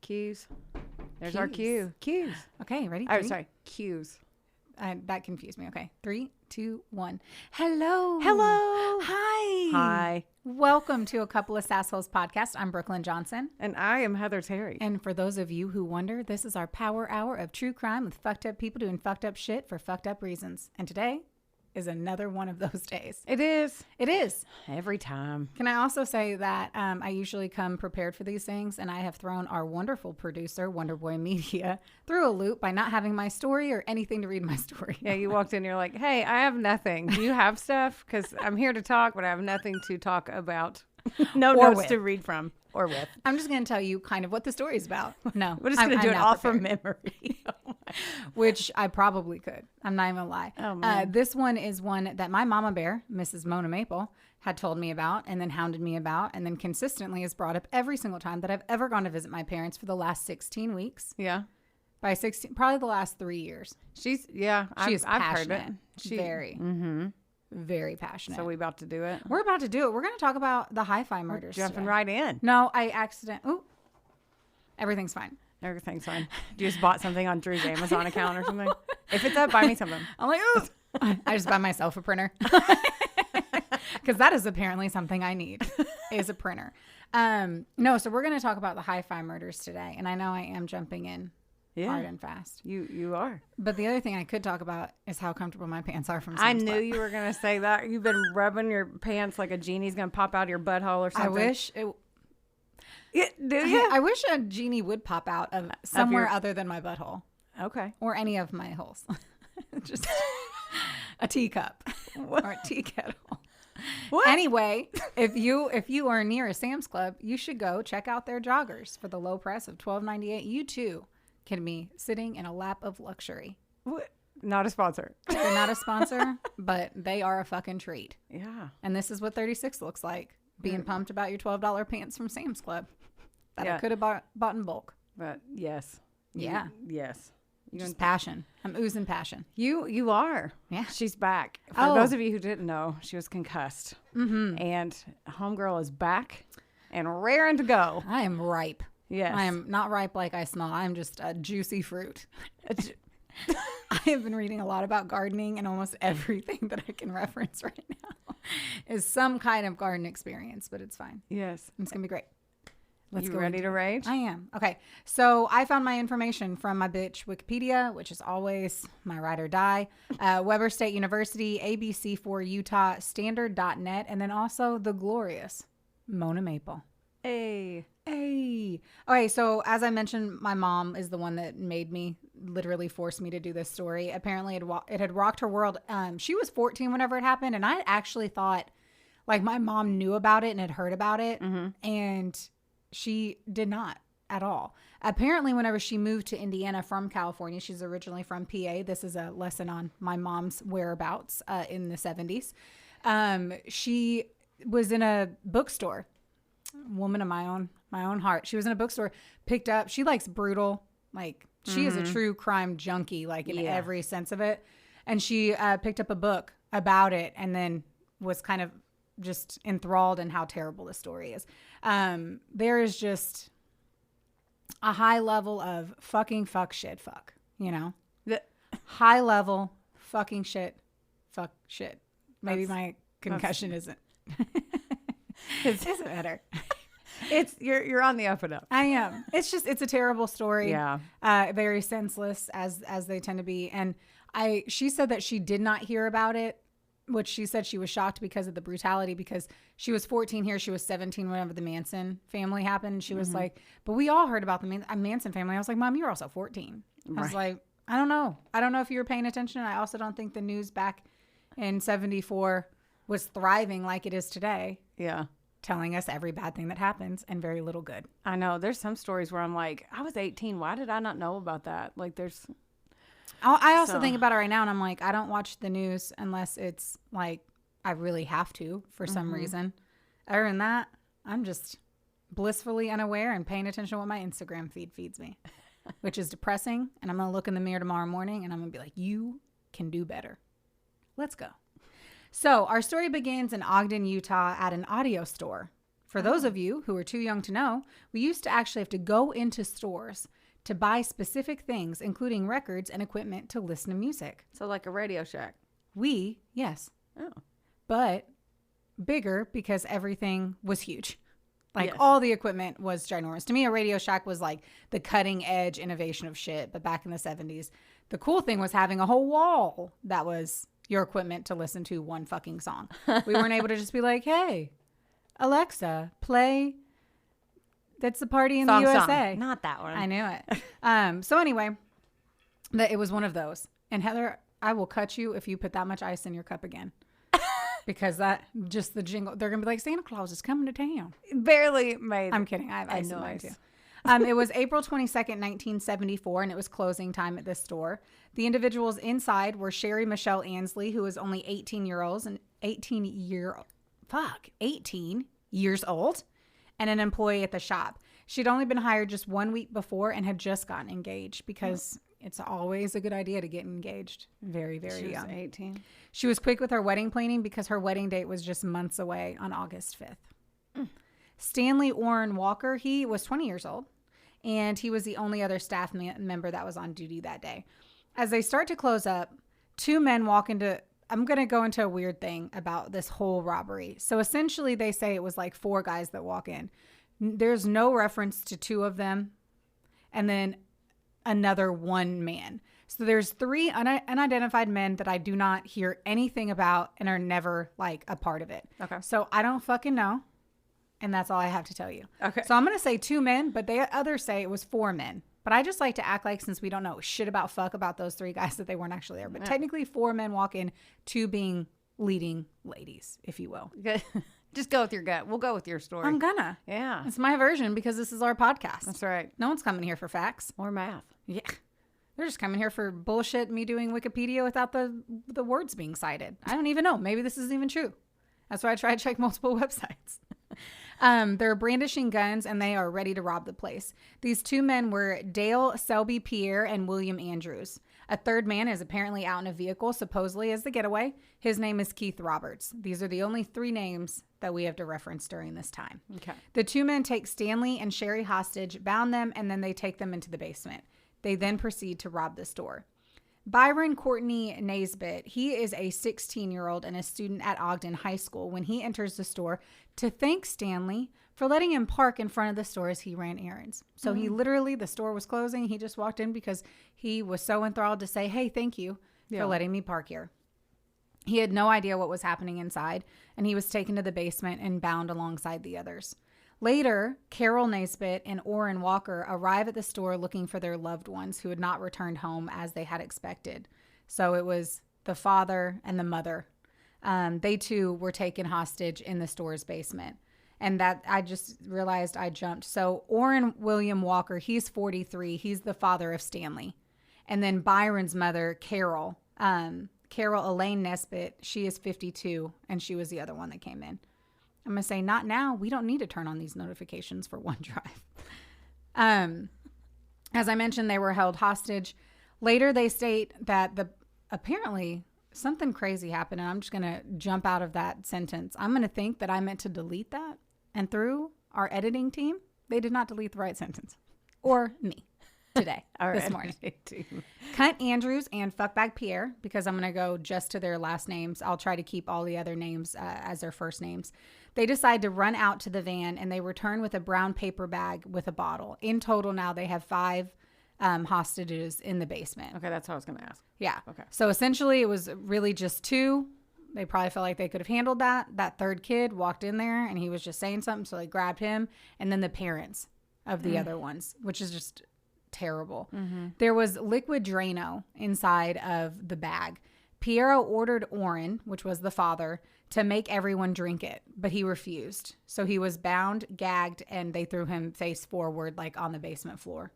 Cues. There's our cue. Cues. Okay, ready? Oh, sorry. Cues. That confused me. Okay, 3, 2, 1. Hello. Hello. Hi. Hi. Welcome to A Couple of Sassholes podcast. I'm Brooklyn Johnson. And I am Heather Terry. And for those of you who wonder, this is our power hour of true crime with fucked up people doing fucked up shit for fucked up reasons. And today is another one of those days. It is. It is. Every time. Can I also say that I usually come prepared for these things, and I have thrown our wonderful producer, Wonderboy Media, through a loop by not having my story or anything to read my story. Yeah, you walked in, you're like, hey, I have nothing. Do you have stuff? Because I'm here to talk, but I have nothing to talk about. No Or notes with. to read from or with. I'm just going to tell you kind of what the story is about. No. We're just going to do it not all prepared. from memory. Which I probably could. I'm not even gonna lie. Oh, man. This one is one that my mama bear, Mrs. Mona Maple, had told me about and then hounded me about and then consistently has brought up every single time that I've ever gone to visit my parents for the last 16 weeks. Yeah. By 16, probably the last 3 years. She's I've heard passionate. it. Very passionate. So we about to do it. We're about to do it. We're going to talk about the hi-fi murders. Jumping today. right in. No, Ooh. Everything's fine. Everything's fine. You just bought something on Drew's Amazon account or something? If it's up, buy me something. I'm like, ooh. I just buy myself a printer. Because that is apparently something I need, is a printer. No, so we're going to talk about the hi-fi murders today. And I know I am jumping in hard and fast. You are. But the other thing I could talk about is how comfortable my pants are from I Sam's knew Club. you were going to say that. You've been rubbing your pants like a genie's going to pop out of your butthole or something. I wish it... Do you? I wish a genie would pop out of somewhere other than my butthole. Okay. Or any of my holes. Just a teacup or a tea kettle. What? Anyway, if you are near a Sam's Club, you should go check out their joggers for the low price of $12.98. You too can be sitting in a lap of luxury. What? Not a sponsor. They're not a sponsor, but they are a fucking treat. Yeah. And this is what 36 looks like. Being pumped about your $12 pants from Sam's Club that I could have bought in bulk. But yes. Yeah. Yes. Just passion. I'm oozing passion. You are. Yeah. She's back. For those of you who didn't know, she was concussed. Mm-hmm. And homegirl is back and raring to go. I am ripe. Yes. I am not ripe like I smell. I am just a juicy fruit. I have been reading a lot about gardening, and almost everything that I can reference right now is some kind of garden experience, but it's fine. Yes. It's going to be great. Let's you go ready to rage? I am. Okay. So I found my information from my bitch Wikipedia, which is always my ride or die, Weber State University, ABC4 Utah, Standard.net, and then also the glorious Mona Maple. Hey. Okay, so as I mentioned, my mom is the one that made me, literally forced me to do this story. Apparently it had rocked her world. She was 14 whenever it happened, and I actually thought like my mom knew about it and had heard about it, and she did not at all. Apparently whenever she moved to Indiana from California, she's originally from PA. This is a lesson on my mom's whereabouts in the 70s. She was in a bookstore. Woman of my own heart. She was in a bookstore, picked up, she likes brutal, like she is a true crime junkie, like in every sense of it. And she picked up a book about it and then was kind of just enthralled in how terrible the story is. There is just a high level of fucking fuck shit fuck, you know? High level fucking shit fuck shit. Maybe my concussion isn't. It isn't better. You're on the up and up. I am. It's a terrible story. Yeah. Very senseless as they tend to be. And she said that she did not hear about it, which she said she was shocked because of the brutality, because she was 14 here. She was 17 whenever the Manson family happened. She was like, but we all heard about the Manson family. I was like, Mom, you were also 14. I was like, I don't know. I don't know if you were paying attention. I also don't think the news back in 74 was thriving like it is today. Yeah. Telling us every bad thing that happens and very little good. I know. There's some stories where I'm like, I was 18. Why did I not know about that? Like there's... I also think about it right now and I'm like, I don't watch the news unless it's like I really have to for some reason. Other than that, I'm just blissfully unaware and paying attention to what my Instagram feed feeds me, which is depressing. And I'm going to look in the mirror tomorrow morning and I'm going to be like, you can do better. Let's go. So our story begins in Ogden, Utah at an audio store. For those of you who are too young to know, we used to actually have to go into stores to buy specific things, including records and equipment to listen to music. So like a Radio Shack. Yes. Oh. But bigger because everything was huge. Like Yes. all the equipment was ginormous. To me, a Radio Shack was like the cutting edge innovation of shit. But back in the 70s, the cool thing was having a whole wall that was your equipment to listen to one fucking song. We weren't able to just be like, hey, Alexa, play That's the Party in the USA. Song. Not that one. I knew it. So anyway, it was one of those. And Heather, I will cut you if you put that much ice in your cup again. Because that, just the jingle, they're going to be like, Santa Claus is coming to town. Barely made. I'm kidding. I have ice in mine too. It was April 22nd, 1974, and it was closing time at this store. The individuals inside were Sherry Michelle Ansley, who was only 18 years old, and an employee at the shop. She'd only been hired just 1 week before and had just gotten engaged because it's always a good idea to get engaged very, very young. She was 18. She was quick with her wedding planning because her wedding date was just months away on August 5th. Stanley Orrin Walker, he was 20 years old, and he was the only other staff member that was on duty that day. As they start to close up, two men walk into... I'm going to go into a weird thing about this whole robbery. So essentially, they say it was like 4 guys that walk in. There's no reference to 2 of them, and then another 1 man. So there's 3 unidentified men that I do not hear anything about and are never like a part of it. Okay. So I don't fucking know. And that's all I have to tell you. Okay. So I'm going to say 2 men, but others say it was 4 men. But I just like to act like, since we don't know shit about those 3 guys, that they weren't actually there. But technically 4 men walk in, 2 being leading ladies, if you will. Good. Just go with your gut. We'll go with your story. I'm gonna. Yeah. It's my version because this is our podcast. That's right. No one's coming here for facts. Or math. Yeah. They're just coming here for bullshit, me doing Wikipedia without the words being cited. I don't even know. Maybe this isn't even true. That's why I try to check multiple websites. They're brandishing guns and they are ready to rob the place. These 2 men were Dale Selby Pierre and William Andrews. A 3rd man is apparently out in a vehicle, supposedly as the getaway. His name is Keith Roberts. These are the only 3 names that we have to reference during this time. Okay. The 2 men take Stanley and Sherry hostage, bound them, and then they take them into the basement. They then proceed to rob the store. Byron Courtney Naisbitt, he is a 16-year-old and a student at Ogden High School when he enters the store to thank Stanley for letting him park in front of the store as he ran errands. So he literally, the store was closing. He just walked in because he was so enthralled to say, hey, thank you for letting me park here. He had no idea what was happening inside, and he was taken to the basement and bound alongside the others. Later, Carol Naisbitt and Orrin Walker arrive at the store looking for their loved ones who had not returned home as they had expected. So it was the father and the mother. They too were taken hostage in the store's basement. And that, I just realized I jumped. So Orrin William Walker, he's 43. He's the father of Stanley. And then Byron's mother, Carol Elaine Nesbitt, she is 52, and she was the other one that came in. I'm going to say, not now. We don't need to turn on these notifications for OneDrive. As I mentioned, they were held hostage. Later, they state that apparently something crazy happened, and I'm just going to jump out of that sentence. I'm going to think that I meant to delete that, and through our editing team, they did not delete the right sentence. Or me. Today, this morning. Cunt Andrews and Fuckbag Pierre, because I'm going to go just to their last names. I'll try to keep all the other names as their first names. They decide to run out to the van, and they return with a brown paper bag with a bottle. In total now, they have 5 hostages in the basement. Okay, that's what I was going to ask. Yeah. Okay. So essentially, it was really just 2. They probably felt like they could have handled that. That 3rd kid walked in there, and he was just saying something, so they grabbed him. And then the parents of the other ones, which is just... terrible. There was liquid Drano inside of the bag. Piero ordered Orrin, which was the father, to make everyone drink it, but he refused. So he was bound, gagged, and they threw him face forward, like on the basement floor.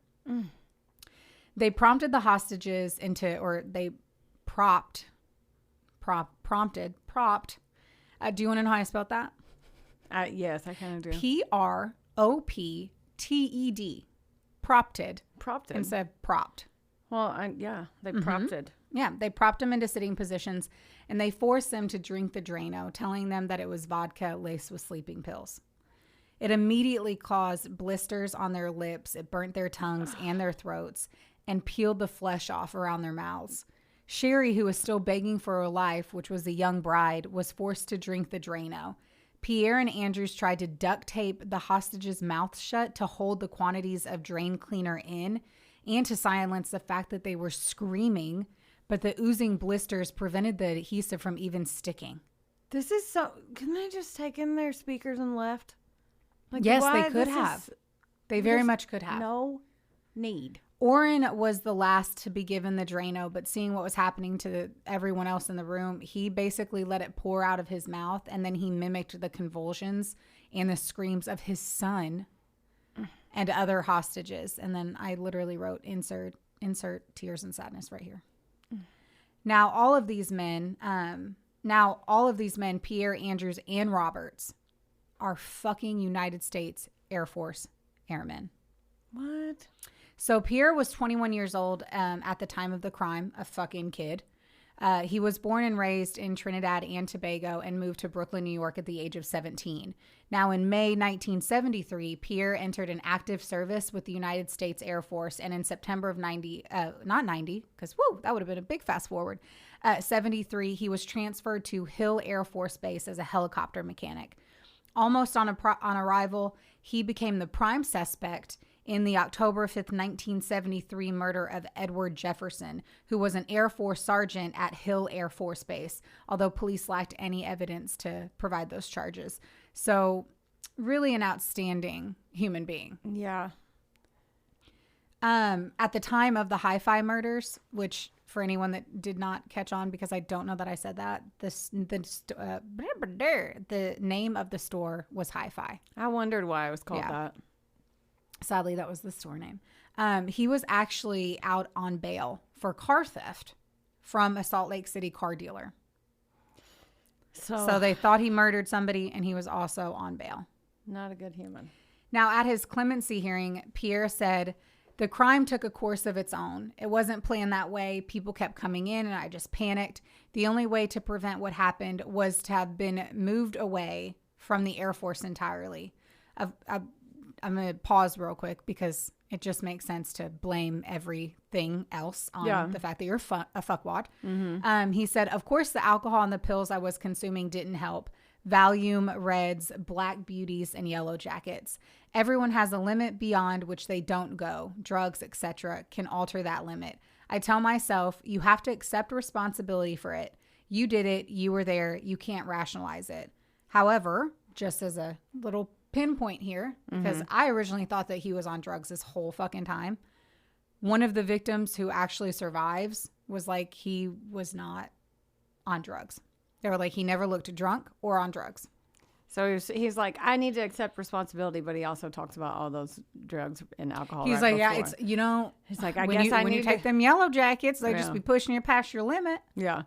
They prompted the hostages into, or they prompted. Do you want to know how I spelled that? Yes, I kind of do. Propted. Propted. Instead of propped. Well, they prompted. Yeah, they propped him into sitting positions, and they forced them to drink the Drano, telling them that it was vodka laced with sleeping pills. It immediately caused blisters on their lips. It burnt their tongues and their throats and peeled the flesh off around their mouths. Sherry, who was still begging for her life, which was the young bride, was forced to drink the Drano. Pierre and Andrews tried to duct tape the hostages' mouths shut to hold the quantities of drain cleaner in and to silence the fact that they were screaming, but the oozing blisters prevented the adhesive from even sticking. This is so... Couldn't they just taken their speakers and left? Like, yes, why? they could have. They very much could have. No need. Orrin was the last to be given the Drano, but seeing what was happening to everyone else in the room, he basically let it pour out of his mouth, and then he mimicked the convulsions and the screams of his son and other hostages. And then I literally wrote insert tears and sadness right here. Now all of these men, Pierre, Andrews, and Roberts, are fucking United States Air Force airmen. What? So Pierre was 21 years old at the time of the crime, a fucking kid. He was born and raised in Trinidad and Tobago and moved to Brooklyn, New York at the age of 17. Now, in May 1973, Pierre entered an active service with the United States Air Force. And in September of 73, he was transferred to Hill Air Force Base as a helicopter mechanic. Almost on arrival, he became the prime suspect in the October 5th, 1973 murder of Edward Jefferson, who was an Air Force sergeant at Hill Air Force Base, although police lacked any evidence to provide those charges. So really an outstanding human being. Yeah. At the time of the Hi-Fi murders, which for anyone that did not catch on, because I don't know that I said that, the name of the store was Hi-Fi. I wondered why it was called that. Sadly, that was the store name. He was actually out on bail for car theft from a Salt Lake City car dealer. So they thought he murdered somebody, and he was also on bail. Not a good human. Now, at his clemency hearing, Pierre said, "The crime took a course of its own. It wasn't planned that way. People kept coming in, and I just panicked. The only way to prevent what happened was to have been moved away from the Air Force entirely." I'm going to pause real quick because it just makes sense to blame everything else on the fact that you're a fuckwad. Mm-hmm. He said, "Of course, the alcohol and the pills I was consuming didn't help. Valium, Reds, Black Beauties, and Yellow Jackets. Everyone has a limit beyond which they don't go. Drugs, etc. can alter that limit. I tell myself, you have to accept responsibility for it. You did it. You were there. You can't rationalize it. However," just as a little pinpoint here, because I originally thought that he was on drugs this whole fucking time. One of the victims who actually survives was like, he was not on drugs. They were like, he never looked drunk or on drugs. So he's like, I need to accept responsibility, but he also talks about all those drugs and alcohol. He's like, yeah, it's, you know, he's like, when you take them Yellow Jackets, they just be pushing you past your limit. Yeah.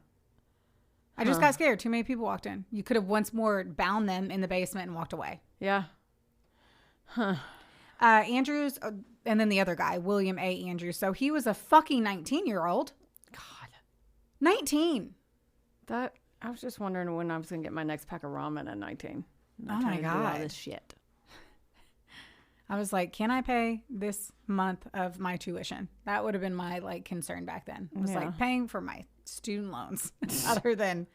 I just got scared. Too many people walked in. You could have once more bound them in the basement and walked away. Yeah. Huh. Andrews, and then the other guy, William A. Andrews. So he was a fucking 19-year-old. God. 19. I was just wondering when I was going to get my next pack of ramen at 19. Oh my God. All this shit. I was like, can I pay this month of my tuition? That would have been my concern back then. It was like paying for my student loans other than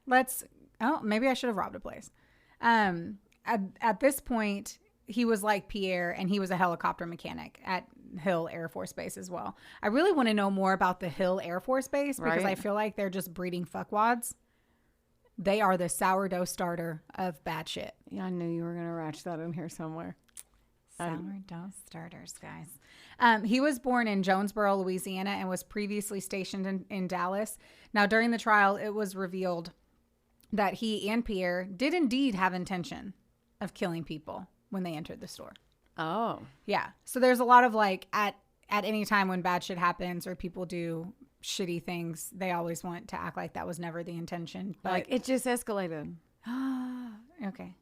maybe I should have robbed a place. At this point, he was like Pierre, and he was a helicopter mechanic at Hill Air Force Base as well. I really want to know more about the Hill Air Force Base because I feel like they're just breeding fuckwads. They are the sourdough starter of bad shit. Yeah, I knew you were going to ratchet that in here somewhere. Sourdough starters, guys. He was born in Jonesboro, Louisiana, and was previously stationed in Dallas. Now, during the trial, it was revealed that he and Pierre did indeed have intention of killing people when they entered the store. Oh. Yeah. So there's a lot of at any time when bad shit happens or people do shitty things, they always want to act like that was never the intention. But it just escalated. Okay.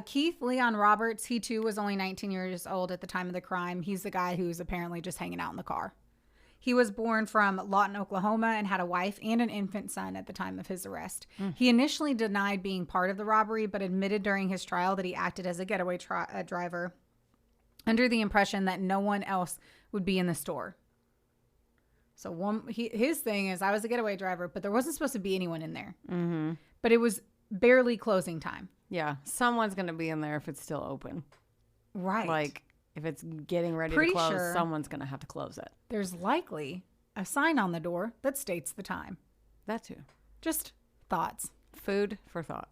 Keith Leon Roberts, he too was only 19 years old at the time of the crime. He's the guy who's apparently just hanging out in the car. He was born from Lawton, Oklahoma, and had a wife and an infant son at the time of his arrest. He initially denied being part of the robbery, but admitted during his trial that he acted as a getaway driver under the impression that no one else would be in the store. So his thing is, I was a getaway driver, but there wasn't supposed to be anyone in there. Mm-hmm. But it was barely closing time. Yeah, someone's going to be in there if it's still open. Right. Like, if it's getting ready to close, someone's going to have to close it. There's likely a sign on the door that states the time. That too. Just thoughts. Food for thought.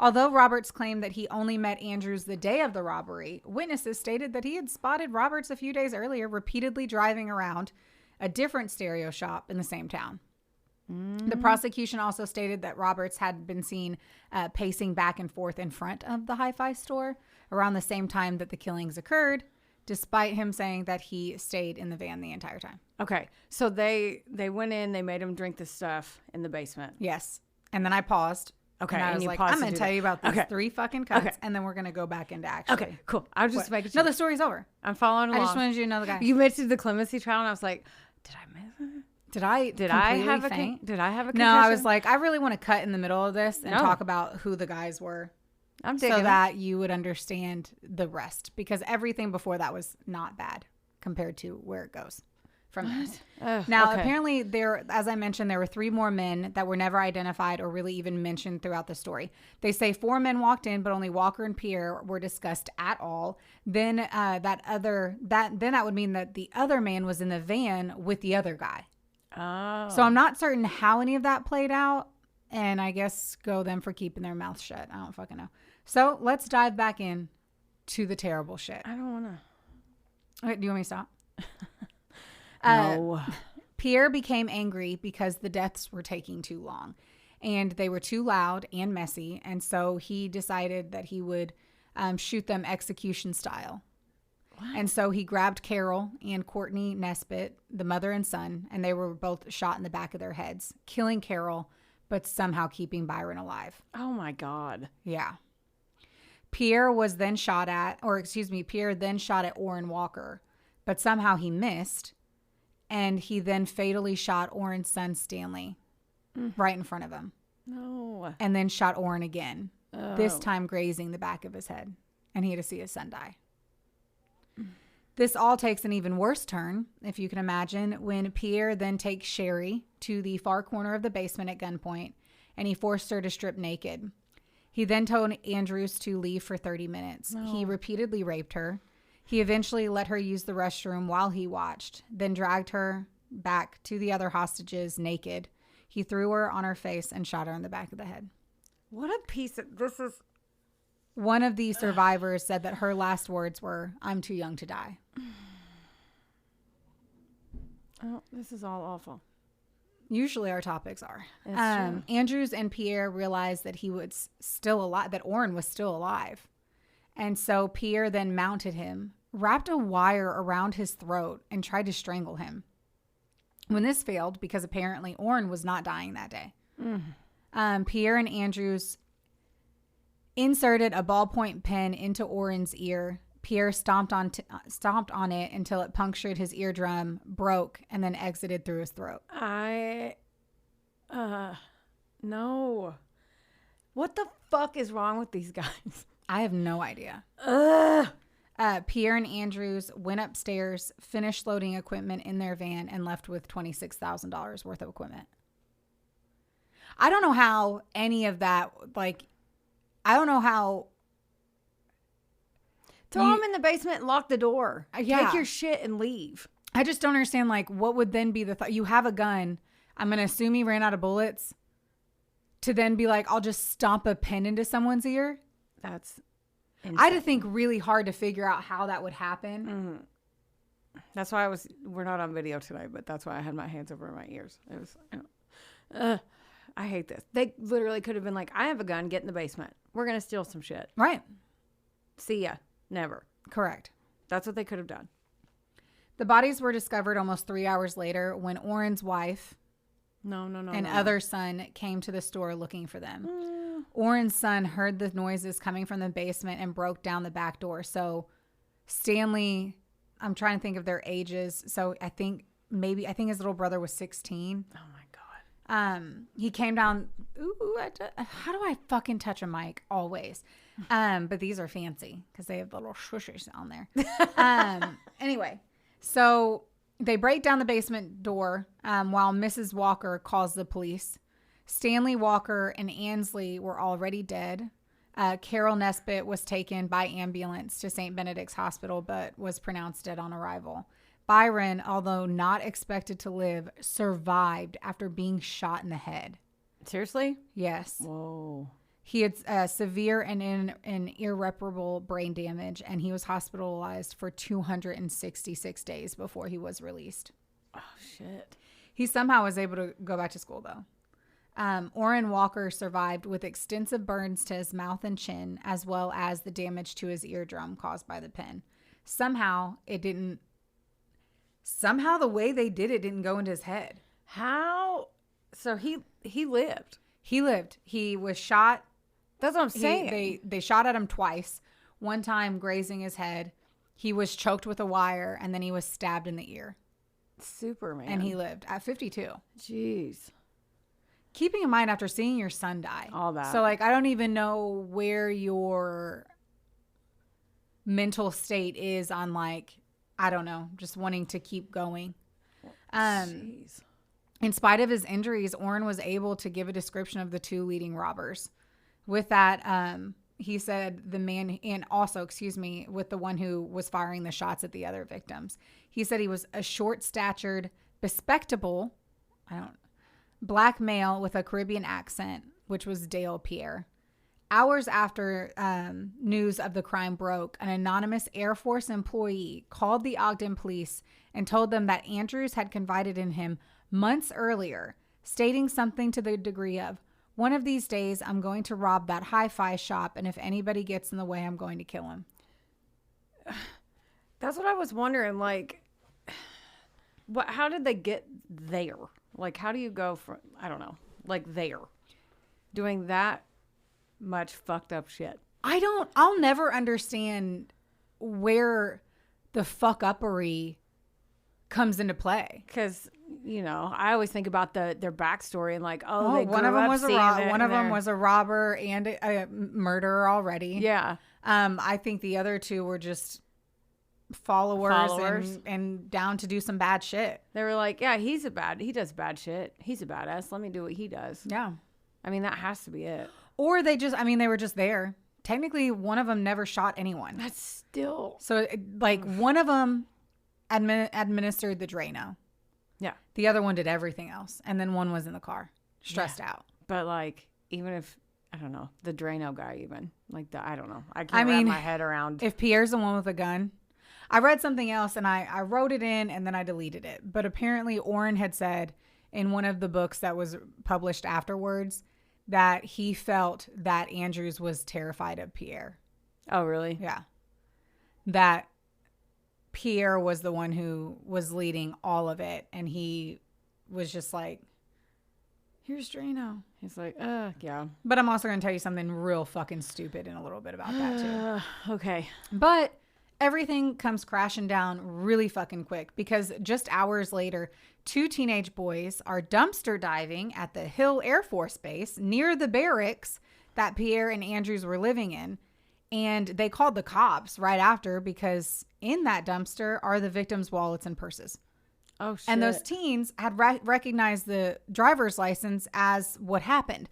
Although Roberts claimed that he only met Andrews the day of the robbery, witnesses stated that he had spotted Roberts a few days earlier repeatedly driving around a different stereo shop in the same town. The prosecution also stated that Roberts had been seen pacing back and forth in front of the hi-fi store around the same time that the killings occurred, despite him saying that he stayed in the van the entire time. Okay, so they went in, they made him drink the stuff in the basement. Yes. And then I paused. Okay, and I was like, I'm going to tell you about these 3 fucking cuts, and then we're going to go back into action. Okay, cool. I was just making sure. No, the story's over. I'm following along. I just wanted you to know the guy. You mentioned the clemency trial, and I was like, did I miss it? Did I have a concussion? No, I was like, I really want to cut in the middle of this and talk about who the guys were. I'm digging so that you would understand the rest, because everything before that was not bad compared to where it goes from there. Now, apparently as I mentioned, there were 3 more men that were never identified or really even mentioned throughout the story. They say 4 men walked in, but only Walker and Pierre were discussed at all. Then that would mean that the other man was in the van with the other guy. Oh. So I'm not certain how any of that played out, and I guess go them for keeping their mouth shut. I don't fucking know. So let's dive back in to the terrible shit. I don't want to. Okay, do you want me to stop? No. Pierre became angry because the deaths were taking too long, and they were too loud and messy, and so he decided that he would shoot them execution style. What? And so he grabbed Carol and Courtney Nesbitt, the mother and son, and they were both shot in the back of their heads, killing Carol, but somehow keeping Byron alive. Oh my God. Yeah. Pierre then shot at Orrin Walker, but somehow he missed, and he then fatally shot Orrin's son, Stanley, right in front of him. No. And then shot Orrin again, this time grazing the back of his head, and he had to see his son die. This all takes an even worse turn, if you can imagine, when Pierre then takes Sherry to the far corner of the basement at gunpoint, and he forced her to strip naked. He then told Andrews to leave for 30 minutes. No. He repeatedly raped her. He eventually let her use the restroom while he watched, then dragged her back to the other hostages naked. He threw her on her face and shot her in the back of the head. What a piece of... This is... One of the survivors said that her last words were, "I'm too young to die." Oh, this is all awful. Usually our topics are. Andrews and Pierre realized that he was still alive, that Orrin was still alive. And so Pierre then mounted him, wrapped a wire around his throat, and tried to strangle him. When this failed, because apparently Orrin was not dying that day, Pierre and Andrews inserted a ballpoint pen into Orrin's ear. Pierre stomped on it until it punctured his eardrum, broke, and then exited through his throat. No. What the fuck is wrong with these guys? I have no idea. Pierre and Andrews went upstairs, finished loading equipment in their van, and left with $26,000 worth of equipment. I don't know how any of that, I don't know how. Throw them in the basement and lock the door. Yeah. Take your shit and leave. I just don't understand, what would then be the thought? You have a gun. I'm going to assume he ran out of bullets. To then be like, I'll just stomp a pen into someone's ear? That's insane. I had to think really hard to figure out how that would happen. Mm-hmm. That's why we're not on video today, but that's why I had my hands over my ears. It was, I hate this. They literally could have been like, I have a gun, get in the basement. We're going to steal some shit. Right. See ya. Never. Correct. That's what they could have done. The bodies were discovered almost 3 hours later when Orrin's wife and other son came to the store looking for them. Orrin's son heard the noises coming from the basement and broke down the back door. So Stanley, I'm trying to think of their ages. So I think maybe, I think his little brother was 16. Oh my God. He came down. Ooh, how do I fucking touch a mic? Always. But these are fancy because they have the little swooshers on there. Anyway, so they break down the basement door while Mrs. Walker calls the police. Stanley Walker and Ansley were already dead. Carol Nesbitt was taken by ambulance to St. Benedict's Hospital, but was pronounced dead on arrival. Byron, although not expected to live, survived after being shot in the head. Seriously? Yes. Whoa. He had severe and irreparable brain damage, and he was hospitalized for 266 days before he was released. Oh, shit. He somehow was able to go back to school, though. Orrin Walker survived with extensive burns to his mouth and chin, as well as the damage to his eardrum caused by the pen. Somehow the way they did it didn't go into his head. How? So he lived. He lived. He was shot. That's what I'm saying. They shot at him twice. One time grazing his head. He was choked with a wire, and then he was stabbed in the ear. Superman. And he lived at 52. Jeez. Keeping in mind after seeing your son die. All that. So, like, I don't even know where your mental state is on, like, I don't know, just wanting to keep going. Jeez. In spite of his injuries, Orrin was able to give a description of the two leading robbers. With that, he said the man, and also, with the one who was firing the shots at the other victims. He said he was a short-statured, bespectable, black male with a Caribbean accent, which was Dale Pierre. Hours after news of the crime broke, an anonymous Air Force employee called the Ogden police and told them that Andrews had confided in him months earlier, stating something to the degree of, "One of these days, I'm going to rob that hi-fi shop, and if anybody gets in the way, I'm going to kill him." That's what I was wondering. Like, how did they get there? Like, how do you go from, I don't know, like there, doing that much fucked up shit? I'll never understand where the fuck-uppery comes into play. Because, I always think about their backstory and like, one of them was a robber and a murderer already. Yeah. I think the other two were just followers. And down to do some bad shit. They were like, yeah, he does bad shit. He's a badass. Let me do what he does. Yeah. I mean, that has to be it. Or they were just there. Technically, one of them never shot anyone. That's still. So, like, one of them administered the Drano. Yeah. The other one did everything else. And then one was in the car, stressed out. But, like, even if, I don't know, the Drano guy even, like, I don't know. I can't wrap my head around. If Pierre's the one with a gun. I read something else and I wrote it in and then I deleted it. But apparently Orrin had said in one of the books that was published afterwards that he felt that Andrews was terrified of Pierre. Oh, really? Yeah. That Pierre was the one who was leading all of it. And he was just like, here's Drano. He's like, yeah. But I'm also going to tell you something real fucking stupid in a little bit about that too. Okay. But everything comes crashing down really fucking quick because just hours later, two teenage boys are dumpster diving at the Hill Air Force Base near the barracks that Pierre and Andrews were living in. And they called the cops right after because in that dumpster are the victims' wallets and purses. Oh, shit. And those teens had recognized the driver's license as what happened.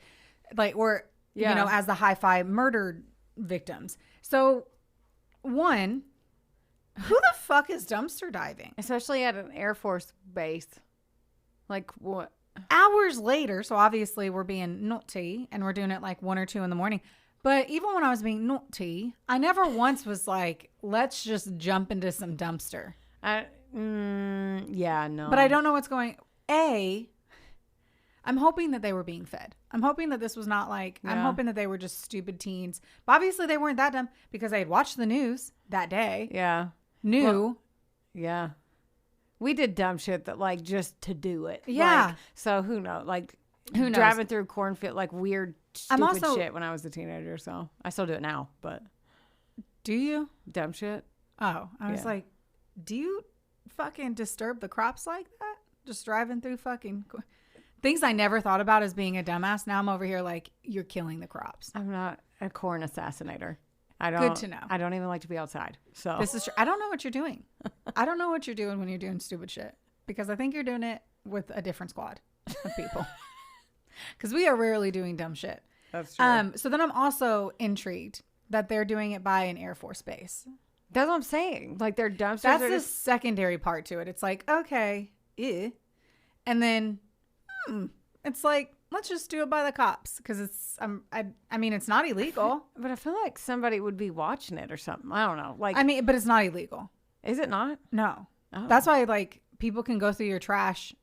Like, or, as the hi-fi murdered victims. So, one, who the fuck is dumpster diving? Especially at an Air Force base. Like, what? Hours later, so obviously we're being naughty and we're doing it like 1 or 2 in the morning. But even when I was being naughty, I never once was like, let's just jump into some dumpster. Yeah, no. But I don't know what's going. I'm hoping that they were being fed. I'm hoping that this was not like, I'm hoping that they were just stupid teens. But obviously they weren't that dumb because they had watched the news that day. Yeah. Knew. Well, yeah. We did dumb shit that like just to do it. Yeah. Like, so who knows? Like who knows? Driving through cornfield, like weird stupid shit when I was a teenager. So I still do it now, but. Do you? Dumb shit. Oh, I was like, do you fucking disturb the crops like that? Just driving through fucking things I never thought about as being a dumbass. Now I'm over here like, you're killing the crops. I'm not a corn assassinator. I don't. Good to know. I don't even like to be outside. So This is true. I don't know what you're doing. I don't know what you're doing when you're doing stupid shit, because I think you're doing it with a different squad of people. Because we are rarely doing dumb shit. That's true. So then I'm also intrigued that they're doing it by an Air Force base. That's what I'm saying. Like their dumpsters That's are the just secondary part to it. It's like, okay, and then it's like, let's just do it by the cops, because it's I mean, it's not illegal. But I feel like somebody would be watching it or something. I don't know. Like, I mean, but it's not illegal. is it not? No. Oh. That's why, like, people can go through your trash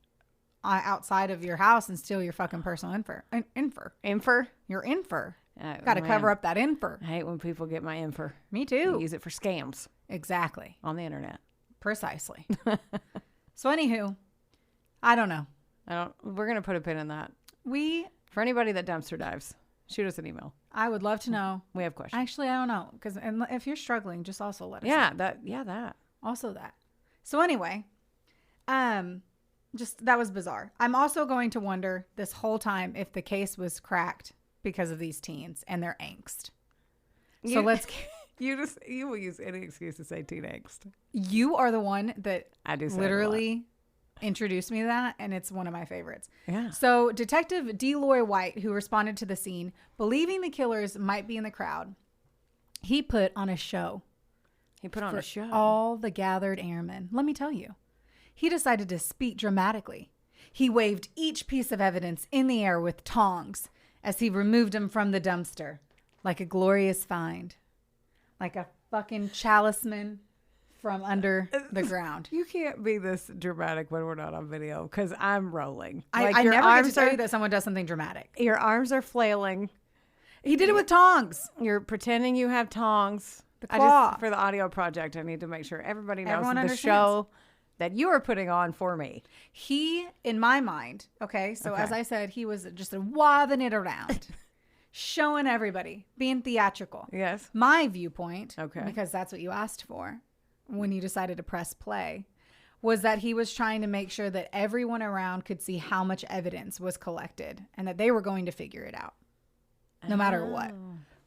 outside of your house and steal your fucking personal info. Infer? Your info. Oh, Got to man. cover up that info. I hate when people get my info. Me They too. use it for scams Exactly. on the internet. Precisely. So anywho, I don't know. We're gonna put a pin in that. For Anybody that dumpster dives, shoot us an email. I would love to know. We have questions. Actually, I don't know, because if you're struggling, just also let us Yeah, know. that. Also that. So anyway, just that was bizarre. I'm also going to wonder this whole time if the case was cracked because of these teens and their angst. So You will use any excuse to say teen angst. You are the one that I do say it a literally introduced me to that, and it's one of my favorites. Yeah. So Detective Deloy White, who responded to the scene, believing the killers might be in the crowd, he put on a show. He put on a show. All the gathered airmen. Let me tell you, he decided to speak dramatically. He waved each piece of evidence in the air with tongs as he removed them from the dumpster, like a glorious find, like a fucking chaliceman from under the ground. You can't be this dramatic when we're not on video, because I'm rolling. I your never get to arms tell you that someone does something dramatic. Your arms are flailing. He did it with tongs. You're pretending you have tongs. The claw. For the audio project, I need to make sure everybody knows Everyone the understands. show that you are putting on for me. He, in my mind, okay, so Okay. as I said, he was just wathing it around, showing everybody, being theatrical. Yes. My viewpoint, Okay. because that's what you asked for when you decided to press play, was that he was trying to make sure that everyone around could see how much evidence was collected and that they were going to figure it out no matter what.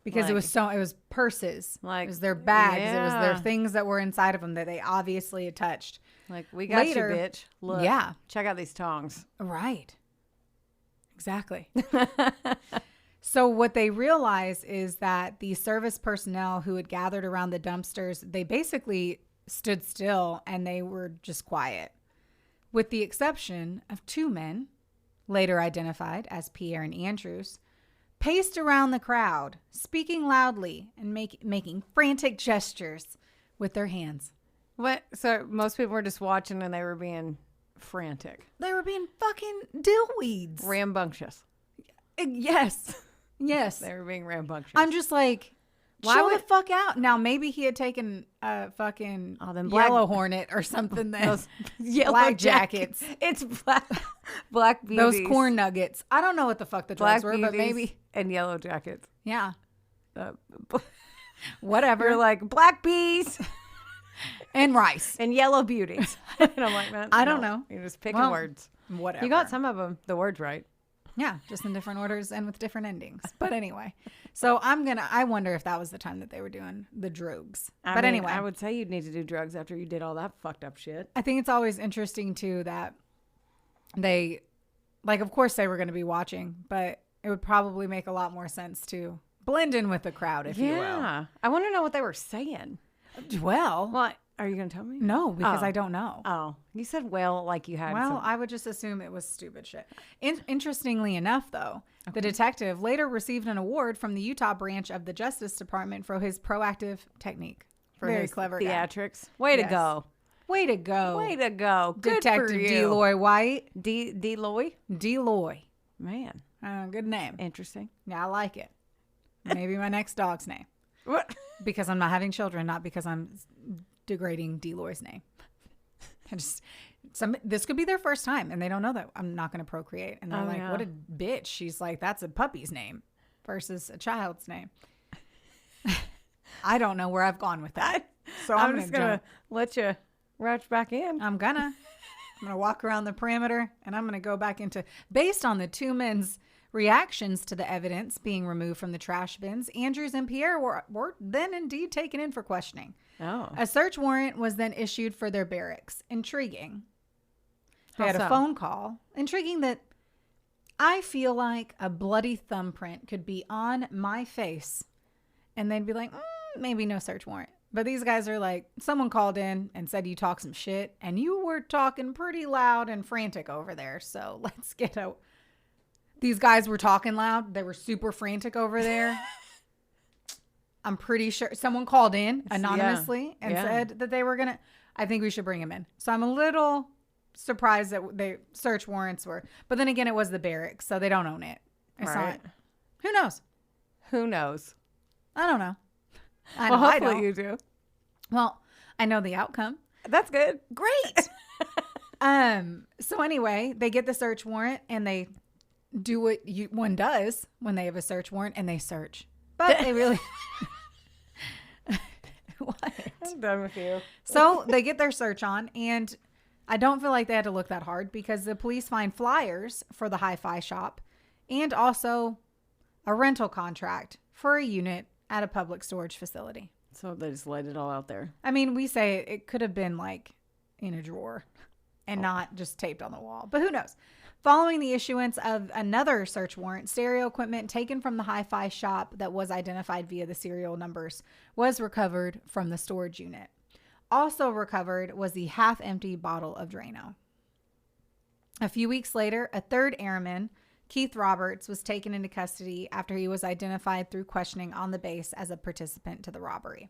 Because it was purses, Like, it was their bags, it was their yeah. things that were inside of them that they obviously had touched. Like, we got Later- you, bitch. Look. Yeah. Check out these tongs. Right. Exactly. So what they realized is that the service personnel who had gathered around the dumpsters, they basically stood still and they were just quiet, with the exception of two men, later identified as Pierre and Andrews, paced around the crowd, speaking loudly and making frantic gestures with their hands. What? So most people were just watching and they were being frantic, They were being fucking dillweeds. rambunctious. Yes. Yes. They were being rambunctious. I'm just like, Why chill would- the fuck out. Now, maybe he had taken a fucking them black- yellow hornet or something. Those Yellow black jackets. It's black beauties. Those corn nuggets. I don't know what the fuck the drugs black were, but beauties maybe. and yellow jackets. Yeah. Uh, Whatever. You're like black bees and rice. and yellow beauties. And I'm like, man, I don't know. You're just picking Well, words. Whatever. You got some of them, the words right. Yeah, just in different orders and with different endings. But anyway. So I wonder if that was the time that they were doing the drugs. I But mean, anyway. I would say you'd need to do drugs after you did all that fucked up shit. I think it's always interesting too that they, like, of course they were going to be watching, but it would probably make a lot more sense to blend in with the crowd, if you will. Yeah. I want to know what they were saying. Well, What? Are you going to tell me? no, because Oh. I don't know. Oh, you said well like you had Well, some. I would just assume it was stupid shit. Interestingly enough, though, the detective later received an award from the Utah branch of the Justice Department for his proactive technique. for Very his clever guy. theatrics. Way to Yes. go. Way to go. Way to go. Good Detective for you. Deloy White. Deloy? Deloy. Man, Good name. interesting. Yeah, I like it. Maybe my next dog's name. What? Because I'm not having children, not because I'm degrading Deloy's name. This could be their first time, and they don't know that I'm not going to procreate. And they're Oh, like, yeah. what a bitch. She's like, that's a puppy's name versus a child's name. I don't know where I've gone with that. So I'm I'm just going going to to let you rush back in. I'm gonna walk around the perimeter, and I'm gonna go back into, based on the two men's reactions to the evidence being removed from the trash bins, Andrews and Pierre were then indeed taken in for questioning. Oh. A search warrant was then issued for their barracks. Intriguing. They had a so? phone call. Intriguing that I feel like a bloody thumbprint could be on my face and they'd be like, maybe no search warrant. But these guys are like, someone called in and said you talk some shit and you were talking pretty loud and frantic over there. So let's get out. These guys were talking loud. They were super frantic over there. I'm pretty sure someone called in anonymously and said that they were going to, I think we should bring him in. So I'm a little surprised that the search warrants were, but then again, it was the barracks, so they don't own it. It's not, who knows? Who knows? I don't know. Well, hopefully you do. Well, I know the outcome. That's good. Great. So anyway, they get the search warrant and they do what one does when they have a search warrant, and they search. But they really... What? I'm done with you. So they get their search on, and I don't feel like they had to look that hard because the police find flyers for the hi-fi shop and also a rental contract for a unit at a public storage facility. So they just laid it all out there. I mean, we say it could have been like in a drawer and not just taped on the wall, but who knows? Following the issuance of another search warrant, stereo equipment taken from the hi-fi shop that was identified via the serial numbers was recovered from the storage unit. Also recovered was the half-empty bottle of Drano. A few weeks later, a third airman, Keith Roberts, was taken into custody after he was identified through questioning on the base as a participant to the robbery.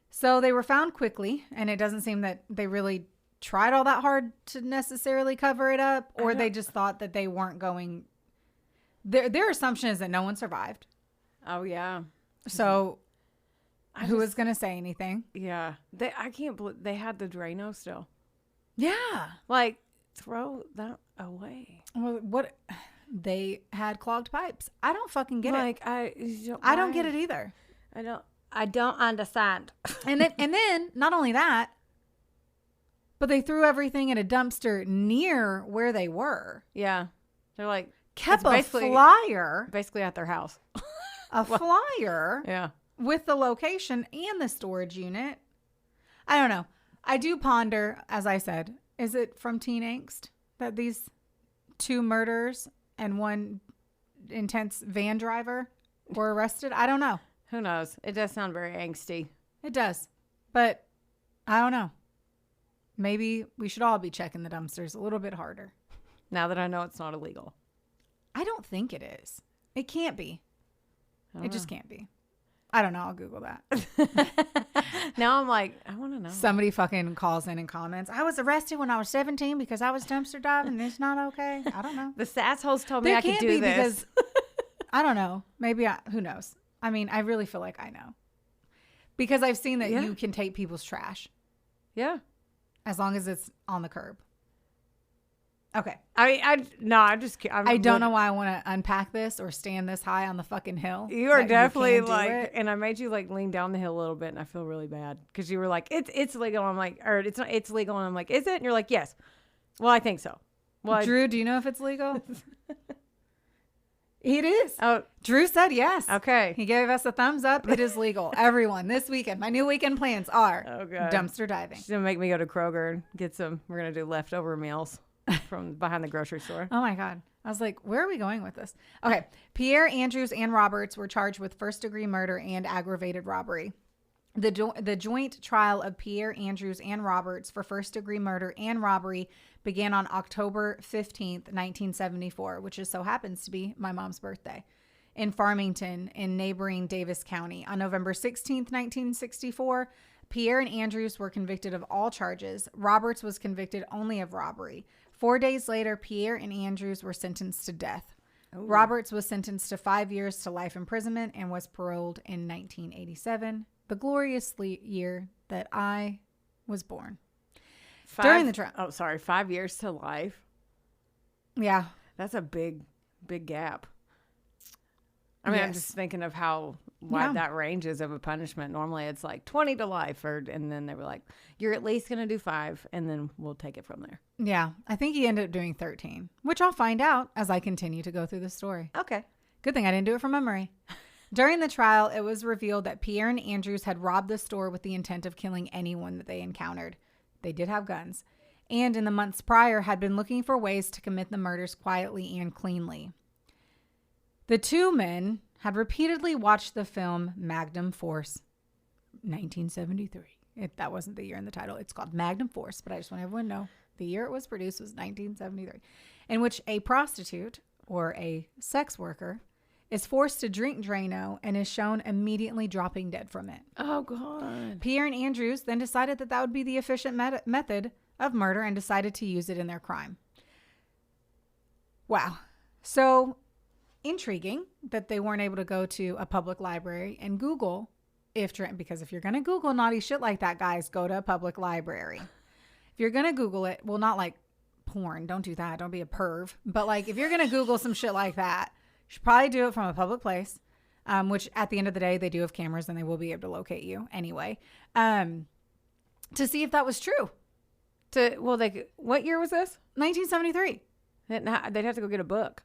So they were found quickly, and it doesn't seem that they really tried all that hard to necessarily cover it up, or they just thought that they weren't going. Their assumption is that no one survived. Oh yeah. So who was going to say anything? Yeah. I can't believe they had the Drano still. Yeah. Like, throw that away. Well, what? They had clogged pipes. I don't fucking get it. I don't get it either. I don't understand. And then not only that, but they threw everything in a dumpster near where they were. Yeah. They're like, kept a flyer. Basically at their house. A flyer. Yeah. With the location and the storage unit. I don't know. I do ponder, as I said, is it from teen angst that these two murders and one intense van driver were arrested? I don't know. Who knows? It does sound very angsty. It does. But I don't know. Maybe we should all be checking the dumpsters a little bit harder. Now that I know it's not illegal. I don't think it is. It can't be. It just can't be. I don't know. I'll Google that. Now I'm like, I want to know. Somebody fucking calls in and comments, I was arrested when I was 17 because I was dumpster diving and it's not okay. I don't know. The sassholes told me I could do this. Because, I don't know. Maybe who knows? I mean, I really feel like I know. Because I've seen that you can take people's trash. Yeah. As long as it's on the curb. Okay. I don't know why I want to unpack this or stand this high on the fucking hill. You are definitely like, and I made you like lean down the hill a little bit, and I feel really bad because you were like, it's legal. I'm like, or it's not, it's legal. And I'm like, is it? And you're like, yes. Well, I think so. Well, Drew, do you know if it's legal? It is. Oh, Drew said yes. Okay. He gave us a thumbs up. It is legal. Everyone, this weekend, my new weekend plans are dumpster diving. She's going to make me go to Kroger and get some. We're going to do leftover meals from behind the grocery store. Oh my God. I was like, where are we going with this? Okay. Pierre, Andrews, and Roberts were charged with first-degree murder and aggravated robbery. The joint trial of Pierre, Andrews, and Roberts for first-degree murder and robbery began on October 15th, 1974, which just so happens to be my mom's birthday, in Farmington in neighboring Davis County. On November 16th, 1964, Pierre and Andrews were convicted of all charges. Roberts was convicted only of robbery. 4 days later, Pierre and Andrews were sentenced to death. Ooh. Roberts was sentenced to 5 years to life imprisonment and was paroled in 1987, the glorious year that I was born. During the trial. Oh, sorry. 5 years to life. Yeah. That's a big gap. I mean, yes. I'm just thinking of how wide that range is of a punishment. Normally it's like 20 to life, and then they were like, you're at least going to do 5, and then we'll take it from there. Yeah, I think he ended up doing 13, which I'll find out as I continue to go through the story. Okay. Good thing I didn't do it from memory. During the trial, it was revealed that Pierre and Andrews had robbed the store with the intent of killing anyone that they encountered. They did have guns. And in the months prior, had been looking for ways to commit the murders quietly and cleanly. The two men had repeatedly watched the film Magnum Force, 1973. That wasn't the year in the title. It's called Magnum Force, but I just want everyone to know the year it was produced was 1973, in which a prostitute or a sex worker is forced to drink Drano and is shown immediately dropping dead from it. Oh, God. Pierre and Andrews then decided that would be the efficient method of murder and decided to use it in their crime. Wow. So intriguing that they weren't able to go to a public library and Google because if you're going to Google naughty shit like that, guys, go to a public library. If you're going to Google it, well, not like porn. Don't do that. Don't be a perv. But like if you're going to Google some shit like that, you should probably do it from a public place, which at the end of the day, they do have cameras and they will be able to locate you anyway, to see if that was true. What year was this? 1973. They'd have to go get a book.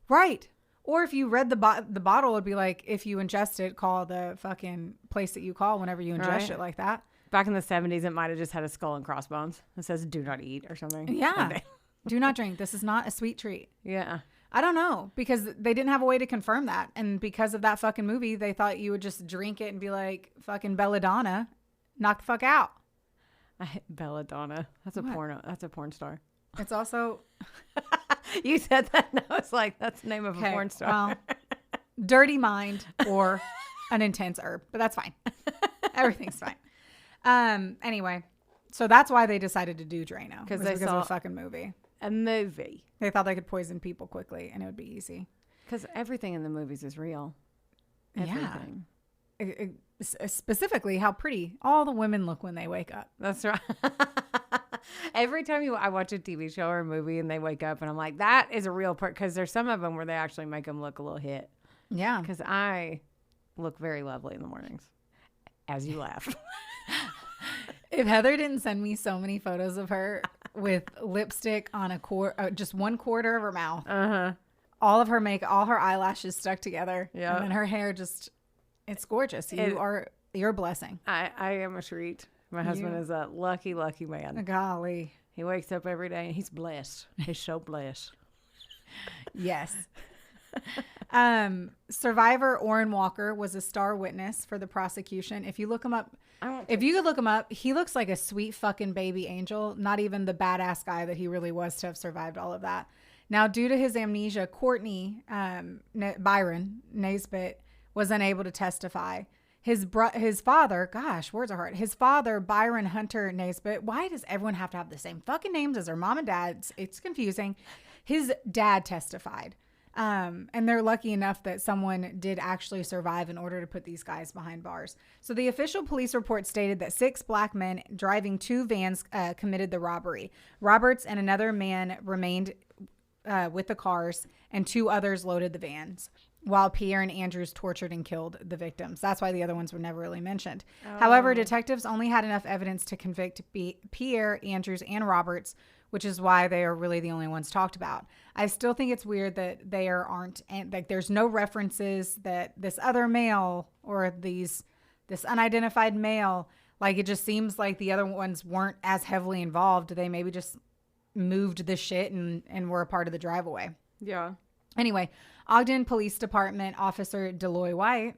Right. Or if you read the bottle, it'd be like, if you ingest it, call the fucking place that you call whenever you ingest it like that. Back in the 70s, it might have just had a skull and crossbones. It says, do not eat or something. Yeah. Do not drink. This is not a sweet treat. Yeah. I don't know, because they didn't have a way to confirm that. And because of that fucking movie, they thought you would just drink it and be like, fucking belladonna, knock the fuck out. Belladonna. That's a porno. That's a porn star. It's also... You said that, and I was like, that's the name of a porn star. Well, dirty mind or an intense herb, but that's fine. Everything's fine. Anyway, so that's why they decided to do Drano. Because of a fucking movie. A movie. They thought they could poison people quickly and it would be easy. Because everything in the movies is real. Everything. Yeah. Specifically how pretty all the women look when they wake up. That's right. Every time I watch a TV show or a movie and they wake up and I'm like, that is a real part. Because there's some of them where they actually make them look a little hit. Yeah. Because I look very lovely in the mornings. As you laugh. If Heather didn't send me so many photos of her with lipstick on just 1/4 of her mouth, all of her makeup, all her eyelashes stuck together, and then her hair it's gorgeous. You're a blessing. I am a treat. My husband is a lucky, lucky man. Golly. He wakes up every day and he's blessed. He's so blessed. Yes. Survivor Orrin Walker was a star witness for the prosecution. If you could look him up, he looks like a sweet fucking baby angel. Not even the badass guy that he really was to have survived all of that. Now, due to his amnesia, Courtney Byron Naisbitt was unable to testify. His father, gosh, words are hard. His father, Byron Hunter Naisbitt. Why does everyone have to have the same fucking names as their mom and dad? It's confusing. His dad testified. And they're lucky enough that someone did actually survive in order to put these guys behind bars. So the official police report stated that 6 black men driving 2 vans committed the robbery. Roberts and another man remained with the cars, and 2 others loaded the vans, while Pierre and Andrews tortured and killed the victims. That's why the other ones were never really mentioned. Oh. However, detectives only had enough evidence to convict Pierre, Andrews, and Roberts, which is why they are really the only ones talked about. I still think it's weird that there's no references that this other male or this unidentified male, like it just seems like the other ones weren't as heavily involved. They maybe just moved the shit and were a part of the drive away. Yeah. Anyway, Ogden Police Department Officer Deloy White,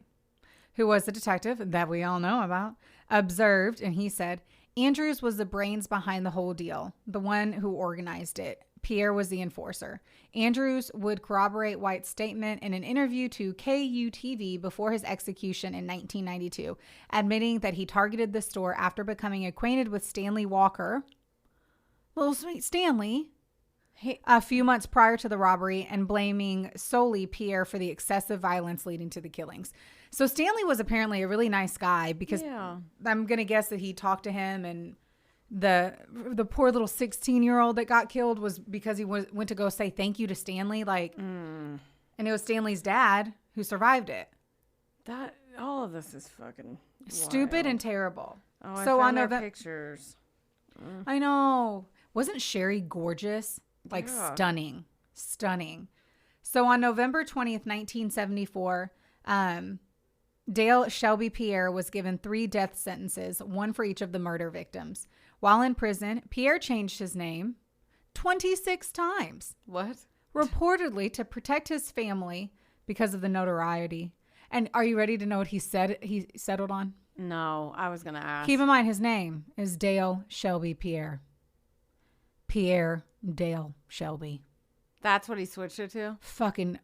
who was the detective that we all know about, observed, and he said, Andrews was the brains behind the whole deal, the one who organized it. Pierre was the enforcer. Andrews would corroborate White's statement in an interview to KUTV before his execution in 1992, admitting that he targeted the store after becoming acquainted with Stanley Walker, little sweet Stanley, a few months prior to the robbery, and blaming solely Pierre for the excessive violence leading to the killings. So Stanley was apparently a really nice guy, because I'm going to guess that he talked to him, and the poor little 16-year-old that got killed was because he went to go say thank you to Stanley. And it was Stanley's dad who survived it. All of this is fucking stupid wild. and terrible. Oh, I So found on their pictures. I know. Wasn't Sherry gorgeous? Like Yeah. stunning. So on November 20th, 1974, Dale Selby Pierre was given 3 death sentences, one for each of the murder victims. While in prison, Pierre changed his name 26 times. What? Reportedly to protect his family because of the notoriety. And are you ready to know what he settled on? No, I was gonna ask. Keep in mind his name is Dale Selby Pierre. Pierre Dale Selby. That's what he switched it to? Fucking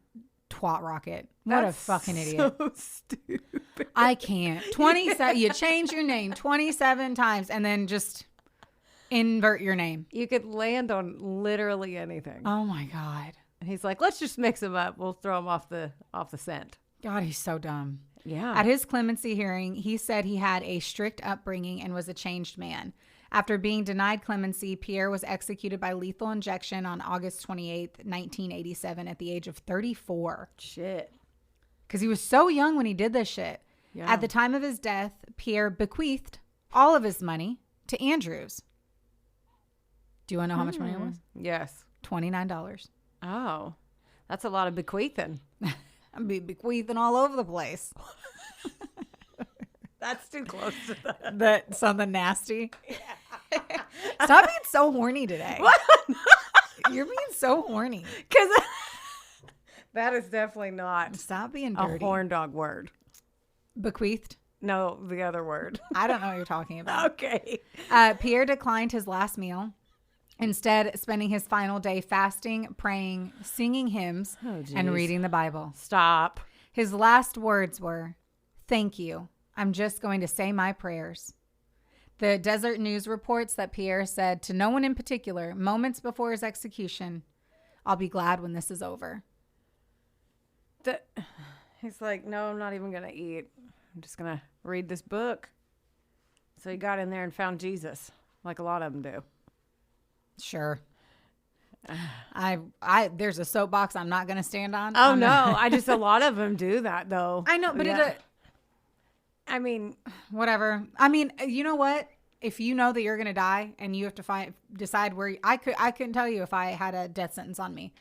twat rocket. What a fucking idiot. So stupid. I can't. 27. You change your name 27 times and then just invert your name. You could land on literally anything. Oh my God. And he's like, let's just mix them up. We'll throw them off the scent. God, he's so dumb. Yeah. At his clemency hearing, he said he had a strict upbringing and was a changed man. After being denied clemency, Pierre was executed by lethal injection on August 28th, 1987 at the age of 34. Shit. Because he was so young when he did this shit. Yeah. At the time of his death, Pierre bequeathed all of his money to Andrews. Do you want to know how much money it was? Yes. $29. Oh, that's a lot of bequeathing. I'm bequeathing all over the place. That's too close to that. That something nasty. Yeah. Stop being so horny today. What? You're being so horny. Because that is definitely not Stop being a dirty. horn dog word. Bequeathed? No, the other word. I don't know what you're talking about. Okay. Pierre declined his last meal, instead spending his final day fasting, praying, singing hymns, and reading the Bible. Stop. His last words were, "Thank you. I'm just going to say my prayers." The Desert News reports that Pierre said to no one in particular, moments before his execution, "I'll be glad when this is over." He's like, no, I'm not even going to eat. I'm just going to read this book. So he got in there and found Jesus, like a lot of them do. Sure. There's a soapbox I'm not going to stand on. Oh, no. A lot of them do that, though. I know, but I mean, whatever. I mean, you know what? If you know that you're going to die and you have to decide where I couldn't tell you if I had a death sentence on me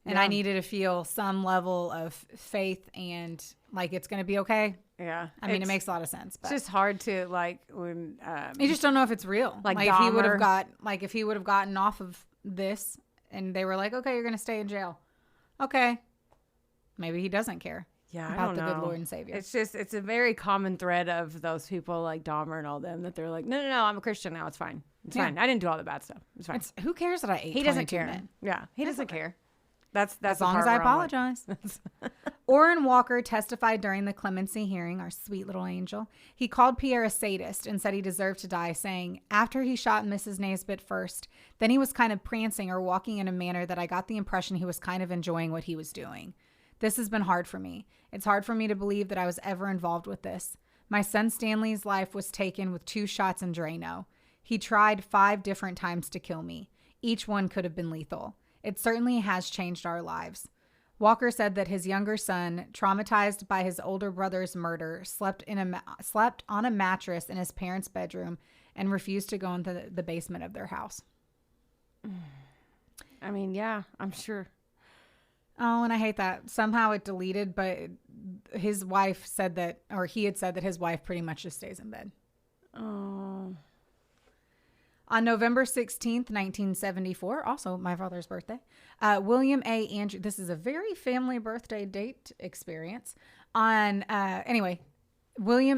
and I needed to feel some level of faith and like it's going to be okay. Yeah. I mean, it makes a lot of sense, but it's just hard to like when, you just don't know if it's real. Like if he would have Dahmer. if he would have gotten off of this and they were like, okay, you're going to stay in jail. Okay. Maybe he doesn't care. Yeah, I about don't the know. good Lord and Savior. It's a very common thread of those people like Dahmer and all them that they're like, no, I'm a Christian now. It's fine. It's fine. I didn't do all the bad stuff. It's fine. Who cares that I ate? He doesn't 22 care. men? Yeah, he doesn't care. That's As the long part as I where I'm like- apologize. Orrin Walker testified during the clemency hearing, our sweet little angel. He called Pierre a sadist and said he deserved to die, saying, after he shot Mrs. Naisbitt first, then he was kind of prancing or walking in a manner that I got the impression he was kind of enjoying what he was doing. This has been hard for me. It's hard for me to believe that I was ever involved with this. My son Stanley's life was taken with 2 shots in Drano. He tried 5 different times to kill me. Each one could have been lethal. It certainly has changed our lives. Walker said that his younger son, traumatized by his older brother's murder, slept on a mattress in his parents' bedroom and refused to go into the basement of their house. I mean, yeah, I'm sure. Oh, and I hate that. Somehow it deleted, but his wife said that, or he had said that his wife pretty much just stays in bed. Oh. On November 16th, 1974, also my father's birthday, William A. Andrews, this is a very family birthday date experience. William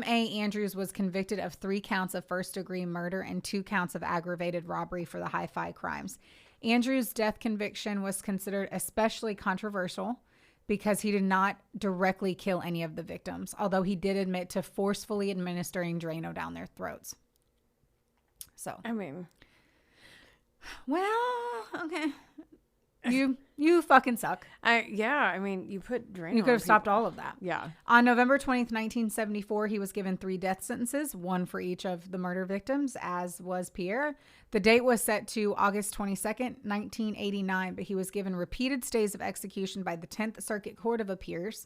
A. Andrews was convicted of 3 counts of first-degree murder and 2 counts of aggravated robbery for the hi-fi crimes. Andrews' death conviction was considered especially controversial because he did not directly kill any of the victims, although he did admit to forcefully administering Drano down their throats. So, I mean, well, okay. You fucking suck. I mean, you put Drano. You could have stopped all of that. Yeah. On November 20th, 1974, he was given 3 death sentences, one for each of the murder victims, as was Pierre. The date was set to August 22nd, 1989, but he was given repeated stays of execution by the 10th Circuit Court of Appeals.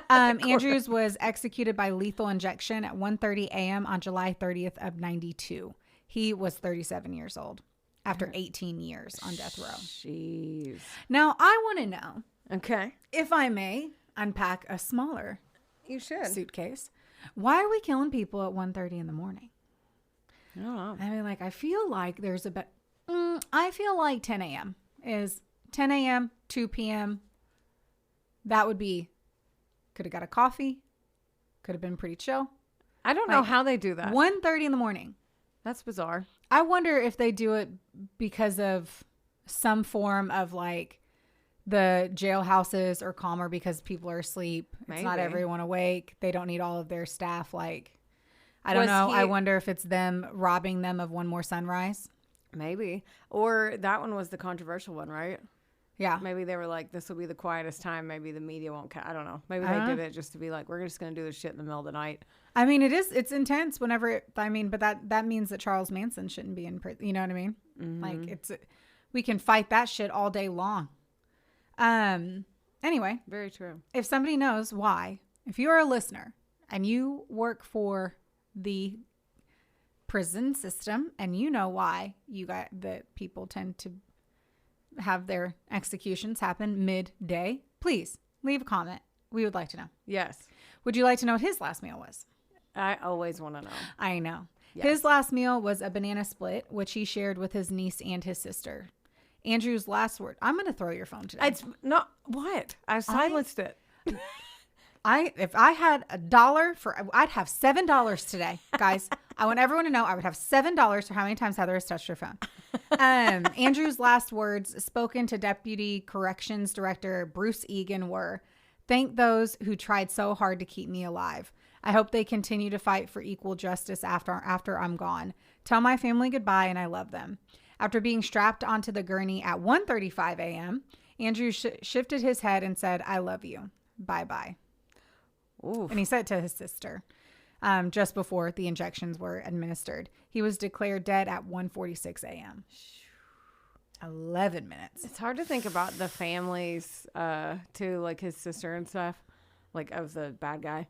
Andrews was executed by lethal injection at 1:30 a.m. on July 30th of 92. He was 37 years old after 18 years on death row. Jeez. Now, I want to know, Okay. if I may unpack a smaller You should. suitcase, why are we killing people at 1:30 in the morning? I don't know. I mean, like, I feel like there's a bit, I feel like 10 a.m. is 10 a.m., 2 p.m. That would be, could have got a coffee, could have been pretty chill. I don't know how they do that. 1:30 in the morning. That's bizarre. I wonder if they do it because of some form of like the jailhouses are calmer because people are asleep. It's not Maybe. everyone awake. They don't need all of their staff. Like, I don't know. I wonder if it's them robbing them of one more sunrise. Maybe. Or that one was the controversial one, right? Yeah. Maybe they were like, this will be the quietest time. Maybe the media won't I don't know. Maybe they did it just to be like, we're just going to do this shit in the middle of the night. I mean, it's intense whenever, but that means that Charles Manson shouldn't be in prison. You know what I mean? Mm-hmm. Like, we can fight that shit all day long. Anyway. Very true. If somebody knows why, if you're a listener and you work for the prison system and you know why that people tend to have their executions happen midday, please leave a comment. We would like to know. Yes. Would you like to know what his last meal was? I always want to know. I know. Yes. His last meal was a banana split, which he shared with his niece and his sister. Andrew's last word. I'm going to throw your phone today. It's not what? I silenced it. If I had I'd have $7 today, guys. I want everyone to know I would have $7 for how many times Heather has touched her phone. Andrew's last words spoken to Deputy Corrections Director Bruce Egan were, "Thank those who tried so hard to keep me alive. I hope they continue to fight for equal justice after I'm gone. Tell my family goodbye and I love them." After being strapped onto the gurney at 1:35 a.m., Andrew shifted his head and said, "I love you. Bye-bye." Oof. And he said it to his sister just before the injections were administered. He was declared dead at 1:46 a.m. 11 minutes. It's hard to think about the families, too, like his sister and stuff, like of the bad guy.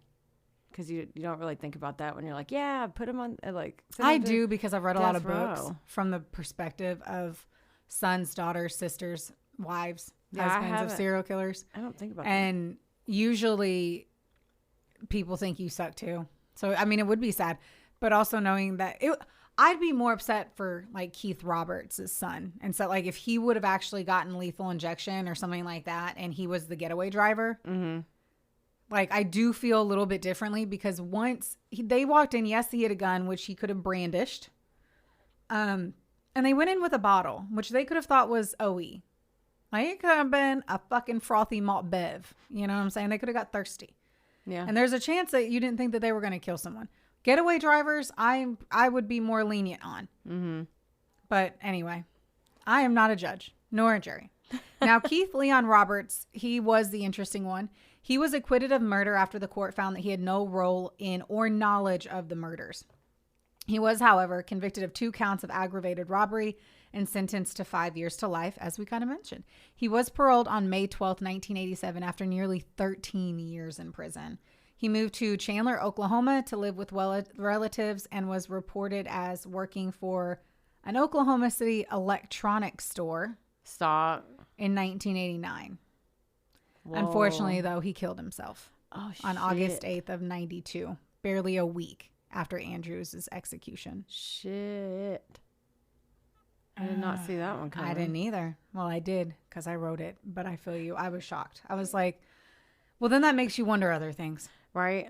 Because you don't really think about that when you're like, yeah, put him on, like. I do, because I've read a lot of death books row. from the perspective of sons, daughters, sisters, wives, Yeah, I husbands of haven't. serial killers. I don't think about that. And usually people think you suck too. So, I mean, it would be sad. But also knowing that I'd be more upset for like Keith Roberts' son. And so like if he would have actually gotten lethal injection or something like that and he was the getaway driver, like I do feel a little bit differently because once they walked in, yes, he had a gun, which he could have brandished. And they went in with a bottle, which they could have thought was OE. Like it could have been a fucking frothy malt bev. You know what I'm saying? They could have got thirsty. Yeah. And there's a chance that you didn't think that they were going to kill someone. Getaway drivers, I would be more lenient on. Mm-hmm. But anyway, I am not a judge, nor a jury. Now, Keith Leon Roberts, he was the interesting one. He was acquitted of murder after the court found that he had no role in or knowledge of the murders. He was, however, convicted of 2 counts of aggravated robbery and sentenced to 5 years to life, as we kind of mentioned. He was paroled on May 12th, 1987, after nearly 13 years in prison. He moved to Chandler, Oklahoma to live with relatives and was reported as working for an Oklahoma City electronics store. Stop. In 1989. Whoa. Unfortunately, though, he killed himself on August shit. 8th of 92, barely a week after Andrews' execution. Shit. I did not see that one coming. I didn't either. Well, I did because I wrote it, but I feel you. I was shocked. I was like, well, then that makes you wonder other things. Right?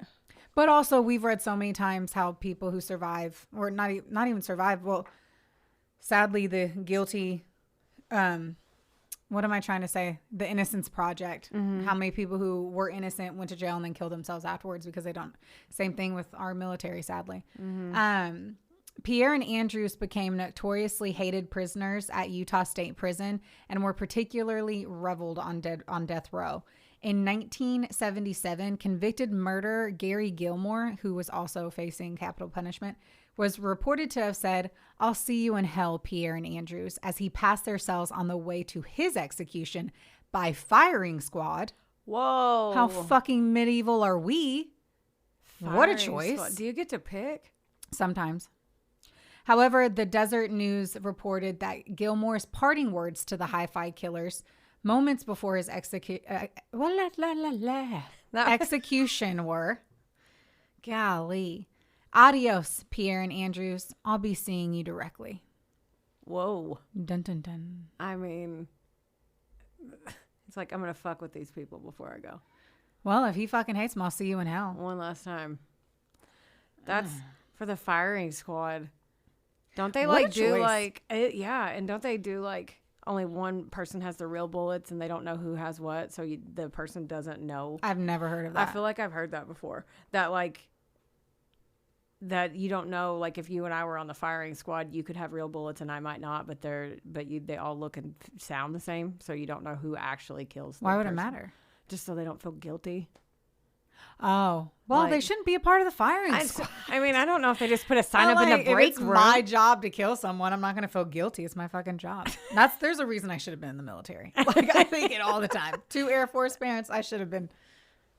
But also, we've read so many times how people who survive, or not even survive, well, sadly, the guilty, what am I trying to say? The Innocence Project. Mm-hmm. How many people who were innocent went to jail and then killed themselves afterwards because they don't. Same thing with our military, sadly. Mm-hmm. Pierre and Andrews became notoriously hated prisoners at Utah State Prison and were particularly reveled on death row. In 1977, convicted murderer Gary Gilmore, who was also facing capital punishment, was reported to have said, "I'll see you in hell, Pierre and Andrews," as he passed their cells on the way to his execution by firing squad. Whoa. How fucking medieval are we? What a choice. Squad. Do you get to pick? Sometimes. However, the Desert News reported that Gilmore's parting words to the hi-fi killers moments before his execution were, golly, "Adios, Pierre and Andrews. I'll be seeing you directly." Whoa. Dun, dun, dun. I mean, it's like, I'm going to fuck with these people before I go. Well, if he fucking hates him, I'll see you in hell. One last time. That's for the firing squad. Don't they like do choice. like, yeah. And don't they do like only one person has the real bullets and they don't know who has what. So the person doesn't know. I've never heard of that. I feel like I've heard that before. That like, that you don't know, like if you and I were on the firing squad, you could have real bullets and I might not, but they all look and sound the same. So you don't know who actually kills. Why would it matter? Just so they don't feel guilty. Oh, well, Like, they shouldn't be a part of the firing squad. I mean, I don't know if they just put a sign up in the If break it's room. my job to kill someone, I'm not going to feel guilty. It's my fucking job. There's a reason I should have been in the military. Like, I think it all the time. 2 Air Force parents, I should have been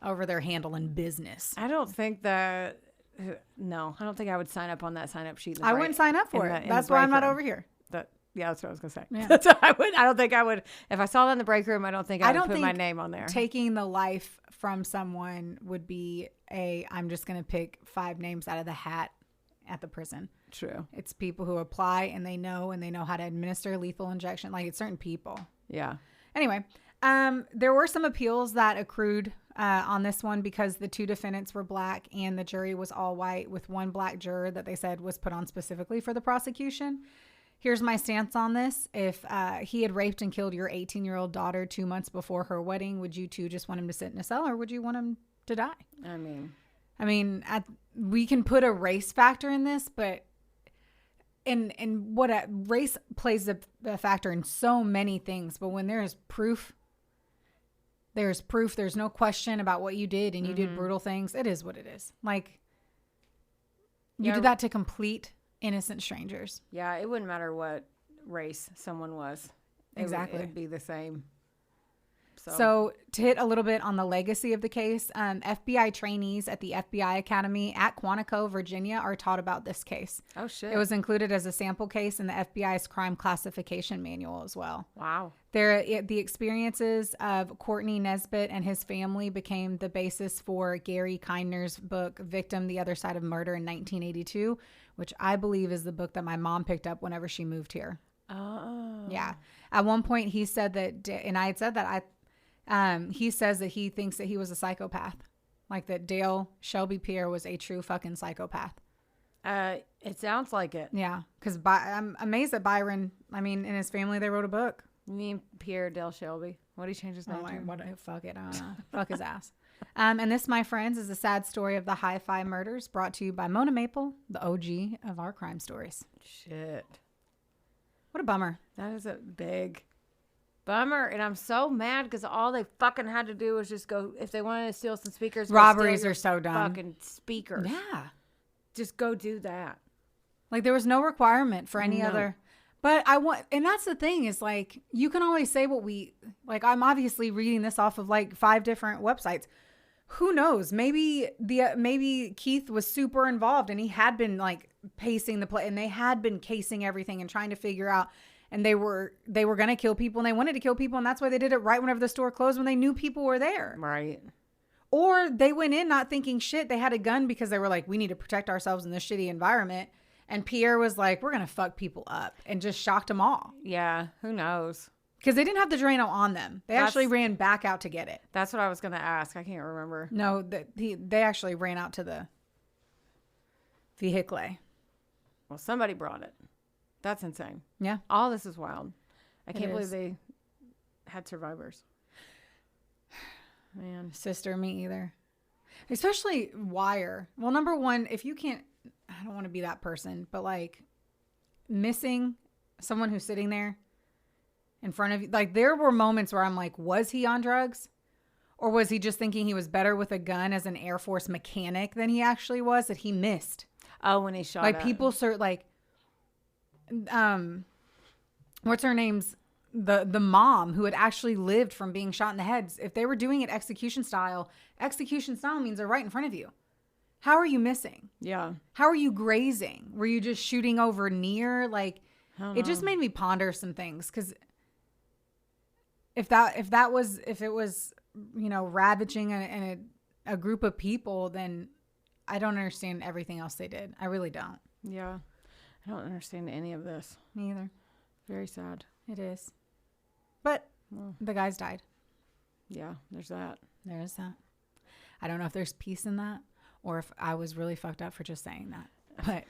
over there handling business. I don't think that. No, I don't think I would sign up on that sign up sheet. I wouldn't sign up for it. That's why I'm not over here. Yeah, that's what I was gonna say. Yeah. That's what I would. I don't think I would. If I saw that in the break room, I don't think I would put my name on there. Taking the life from someone would be I'm just going to pick 5 names out of the hat at the prison. True. It's people who apply and they know how to administer lethal injection. Like, it's certain people. Yeah. Anyway, there were some appeals that accrued on this one because the 2 defendants were black and the jury was all white, with 1 black juror that they said was put on specifically for the prosecution. Here's my stance on this. If he had raped and killed your 18-year-old daughter 2 months before her wedding, would you two just want him to sit in a cell or would you want him to die? I mean, we can put a race factor in this, but race plays a factor in so many things. But when there's proof. There's no question about what you did and you did brutal things. It is what it is. Like, you did that to complete innocent strangers. Yeah, it wouldn't matter what race someone was. Exactly. It'd be the same. So to hit a little bit on the legacy of the case, FBI trainees at the FBI Academy at Quantico, Virginia, are taught about this case. Oh, shit. It was included as a sample case in the FBI's crime classification manual as well. Wow. The experiences of Courtney Nesbitt and his family became the basis for Gary Kindner's book, Victim: The Other Side of Murder, in 1982, which I believe is the book that my mom picked up whenever she moved here. Oh. Yeah. At one point, he said that, and I had said that he says that he thinks that he was a psychopath, like that Dale Selby Pierre was a true fucking psychopath. It sounds like it. Yeah, because I'm amazed that Byron, in his family, they wrote a book. You mean Pierre Dale Shelby? What did he change his name to? Fuck it, I don't know. Fuck his ass. And this, my friends, is a sad story of the hi-fi murders, brought to you by Mona Maple, the OG of our crime stories. Shit. What a bummer. That is a big bummer. And I'm so mad because all they fucking had to do was just go, if they wanted to steal some speakers. Robberies are so dumb. Fucking speakers. Yeah. Just go do that. Like, there was no requirement for any other. But and that's the thing is, like, you can always say I'm obviously reading this off of like 5 different websites. Who knows? Maybe Keith was super involved and he had been like pacing the play and they had been casing everything and trying to figure out, and they were going to kill people and they wanted to kill people. And that's why they did it right whenever the store closed, when they knew people were there. Right. Or they went in not thinking shit. They had a gun because they were like, we need to protect ourselves in this shitty environment. And Pierre was like, we're going to fuck people up, and just shocked them all. Yeah. Who knows? Because they didn't have the Drano on them. They actually ran back out to get it. That's what I was going to ask. I can't remember. No, they actually ran out to the vehicle. Well, somebody brought it. That's insane. Yeah. All this is wild. I can't believe they had survivors. Man. Sister, me either. Especially wire. Well, number one, if you can't... I don't want to be that person, but like missing someone who's sitting there in front of you. Like there were moments where I'm like, was he on drugs? Or was he just thinking he was better with a gun as an Air Force mechanic than he actually was, that he missed? Oh, when he shot like up. People like what's her name's the mom who had actually lived from being shot in the head. If they were doing it execution style means they're right in front of you. How are you missing? Yeah. How are you grazing? Were you just shooting over near? Like, it just made me ponder some things. Because if it was, you know, ravaging a group of people, then I don't understand everything else they did. I really don't. Yeah. I don't understand any of this. Me either. Very sad. It is. But the guys died. Yeah, there's that. There is that. I don't know if there's peace in that or if I was really fucked up for just saying that. But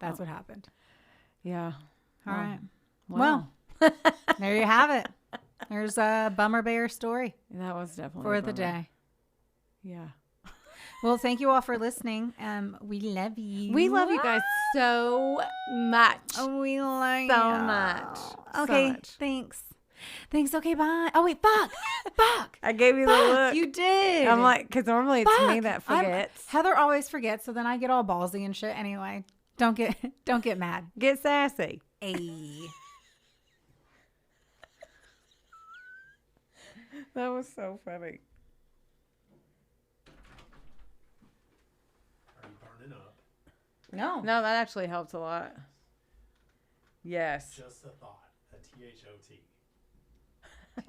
that's what happened. Yeah. All right. Well, there you have it. There's a bummer bear story. That was definitely for the day. Yeah. Well, thank you all for listening. We love you. We love you guys so much. We love you so much. Okay, so much. Thanks. Okay, bye. Oh wait, fuck. I gave you the look. You did. I'm like, because normally it's me that forgets. Heather always forgets, so then I get all ballsy and shit. Anyway, don't get mad. Get sassy. Ayy. That was so funny. Are you burning up? No, that actually helps a lot. Yes. Just a thought. A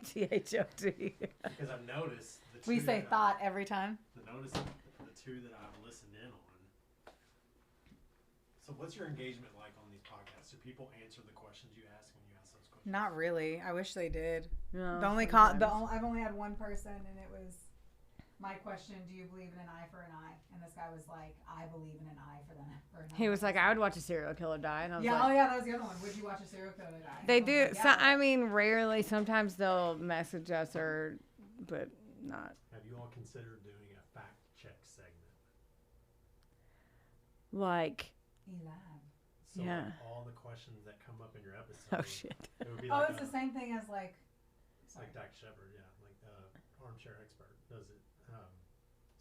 THOT. THOT. Because I've noticed the two we say that thought every time. the two that I've listened in on. So what's your engagement like on these podcasts? Do people answer the questions you ask when you ask those questions? Not really. I wish they did. No, I've only had one person, and it was my question: do you believe in an eye for an eye? And this guy was like, I believe in an eye for an eye. He was like, I would watch a serial killer die. And I was like, that was the other one. Would you watch a serial killer die? They do. Like, So, I mean, rarely. Sometimes they'll message us but not. Have you all considered doing a fact check segment? Like. So Yeah. all the questions that come up in your episode. Oh, shit. It would be like it's the same thing as like. Like Dak Shepard, yeah, like armchair expert does it.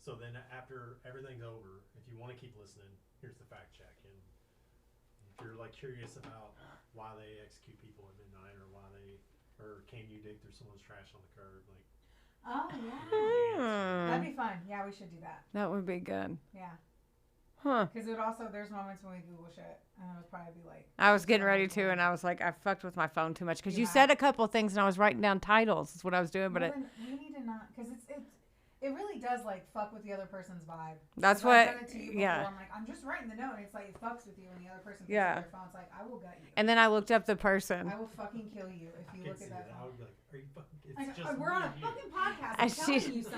So then after everything's over, if you want to keep listening, here's the fact check. And if you're like curious about why they execute people at midnight, or can you dig through someone's trash on the curb, like. Oh yeah. That'd be fun. Yeah, we should do that. That would be good. Yeah. Huh. Because there's moments when we Google shit, and it would probably be like. I was getting ready to, and I was like, I fucked with my phone too much because you Yeah. said a couple things, and I was writing down titles. That's what I was doing, but we need to not, because it really does like fuck with the other person's vibe. That's I've what. done it to you before. Yeah. I'm like, I'm just writing the note, and it's like it fucks with you, and the other person picks Yeah. up their phone. It's like, I will gut you. And then I looked up the person. I will fucking kill you if you look at that I phone. would be like, are you fucking? It's Like, just we're on a me and you. fucking podcast. And I'm telling she- you something.